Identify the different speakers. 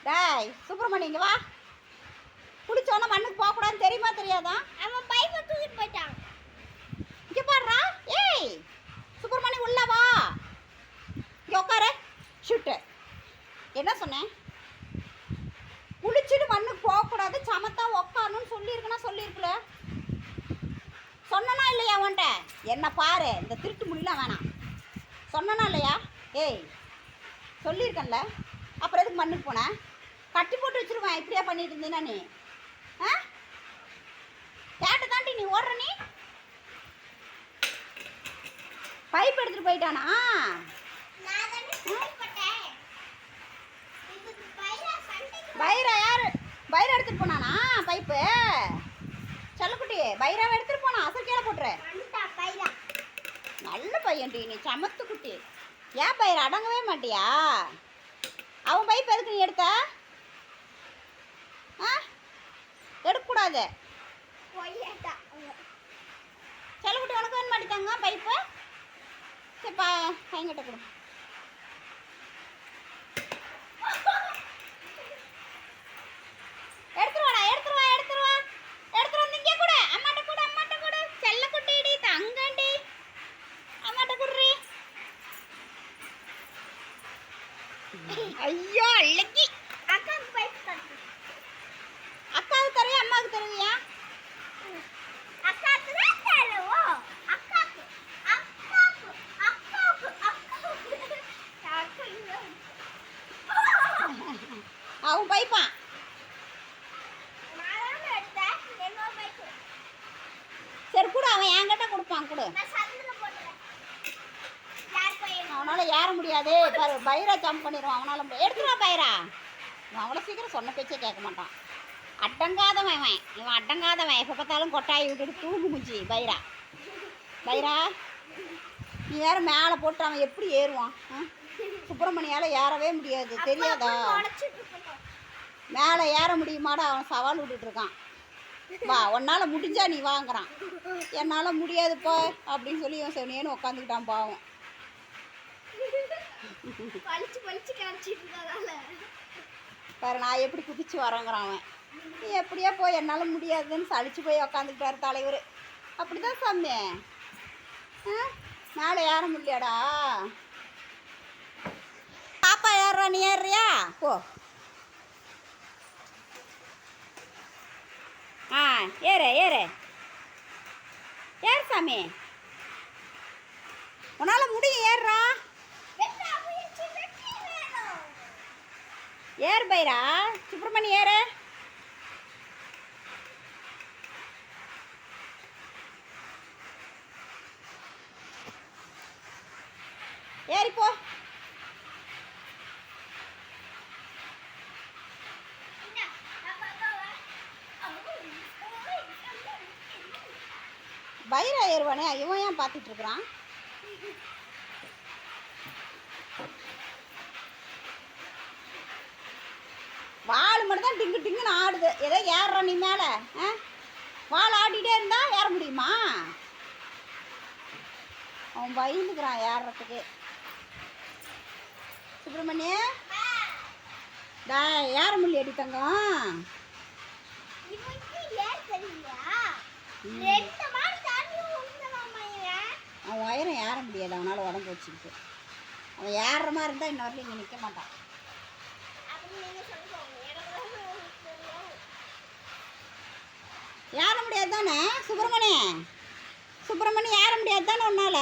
Speaker 1: டேய் சுப்பிரமணி இங்கே வா. குளிச்சோன்னா மண்ணுக்கு போகக்கூடாதுன்னு தெரியுமா தெரியாதா?
Speaker 2: அவன் பைப்பை தூக்கிட்டு போயிட்டான்.
Speaker 1: இங்கே பாடுறா. ஏய் சுப்பிரமணி உள்ள வா. இங்கே உட்காரு. ஷூட்டு என்ன சொன்னேன்? குளிச்சுட்டு மண்ணுக்கு போகக்கூடாது, சமத்தா உட்காரணும்னு சொல்லியிருக்கல. சொன்னனா இல்லையா உன்ட்ட? என்ன பாரு, இந்த திருட்டு முடியலாம் வேணாம். சொன்னனா இல்லையா? ஏய் சொல்லியிருக்கேன்ல, அப்புறம் எதுக்கு மண்ணுக்கு போனேன்? கட்டி போட்டு வச்சுருவேன் இப்படியா பண்ணிட்டு இருந்தீங்கன்னா நீ. ஆ கேட்ட தாண்டி நீ ஓடுற. நீ பைப் எடுத்துகிட்டு போயிட்டானா? பைரா யார்? பைரா எடுத்துகிட்டு போனானா பைப்பு? செல்லக்குட்டி பைராவை எடுத்துகிட்டு போனா. அசல் கீழே போட்டுரு. நல்ல பையன்டி நீ, சமத்து குட்டி. ஏன் பைரா அடங்கவே மாட்டியா? அவன் பைப் எதுக்கு நீ எடுத்த? ஆ எடுக்கக்கூடாது. செல்லக்குட்டி உனக்கு வேணும் மாட்டித்தாங்க பைப்பு. சரிப்பா கைங்கிட்ட கொடு. ஐயோ அள்ளக்கி.
Speaker 2: அக்காவுக்கு பைப் தரேன்.
Speaker 1: அக்காவுக்கு தருவியா அம்மாவுக்கு தருவியா?
Speaker 2: அக்காவுக்கு தான் தருவோம். அக்காவுக்கு அக்காவுக்கு அக்காவுக்கு அக்காவுக்கு
Speaker 1: அவன் பைப்பா.
Speaker 2: நான் எடுத்தேன் என்னோட பைப்.
Speaker 1: சரி கூட அவன் என்கிட்ட கொடுப்பான். கொடு.
Speaker 2: நான் சந்தில போட்டுறேன். யார் பையன்?
Speaker 1: அவனால ஏற முடியாது பாரு. பைரா ஜம்ப் பண்ணிடுவான். அவனால முடியாது. எடுத்துருவா பைரா. இவன் அவ்வளோ சீக்கிரம் சொன்ன பேச்சே கேட்க மாட்டான். அடங்காதவன் இவன். இவன் அடங்காதவன். எப்போ பார்த்தாலும் கொட்டாயை விட்டுட்டு தூங்கு முச்சி பைரா. பைரா நீ வேற மேலே போட்டு அவன் எப்படி ஏறுவான்? சுப்பிரமணியால் ஏறவே முடியாது தெரியாதா? மேலே ஏற முடியுமாடா? அவன் சவால் விட்டுட்ருக்கான். வா உன்னால் முடிஞ்சா நீ வாங்குறான். என்னால் முடியாதுப்பா அப்படின்னு சொல்லி இவன் சொன்னேன்னு உட்காந்துக்கிட்டான் பாவம். பாரு நான் எப்படி குதிச்சு வரங்கிறான் அவன். நீ எப்படியா போய் என்னால் முடியாதுன்னு சளிச்சு போய் உக்காந்துக்கிட்டாரு தலைவர். அப்படி தான் சாமி. மேலே ஏற முடியாடா. பாப்பா ஏறுறா, நீ ஏறுறியா? போ. ஆ ஏறு ஏறு ஏறு சாமி. உன்னால் முடியும். ஏறுறா. ஏறு பைரா. சுப்பிரமணி ஏறு. ஏறிப்போ. பைரா ஏறுவானே, இவன் ஏன் பார்த்துட்டு இருக்கிறான்? வால் மட்டும் தான் டிங்கு டிங்குன்னு ஆடுது. ஏதோ ஏறுற நீ மேலே. வால் ஆடிட்டே இருந்தா ஏற முடியுமா? அவன் பயந்துக்கிறான் ஏறுறதுக்கு. சுப்பிரமணிய டா ஏற முடியடி தங்கம். அவன் உயரம் ஏற முடியாது. அவனால் உடம்பு வச்சுக்கிட்டு. அவன் ஏறுற மாதிரி இருந்தால் இன்ன வரலையும் இங்கே நிற்க மாட்டான். ஏற முடியாது தானே சுப்பிரமணி? சுப்பிரமணி ஏற முடியாது தானே உன்னால?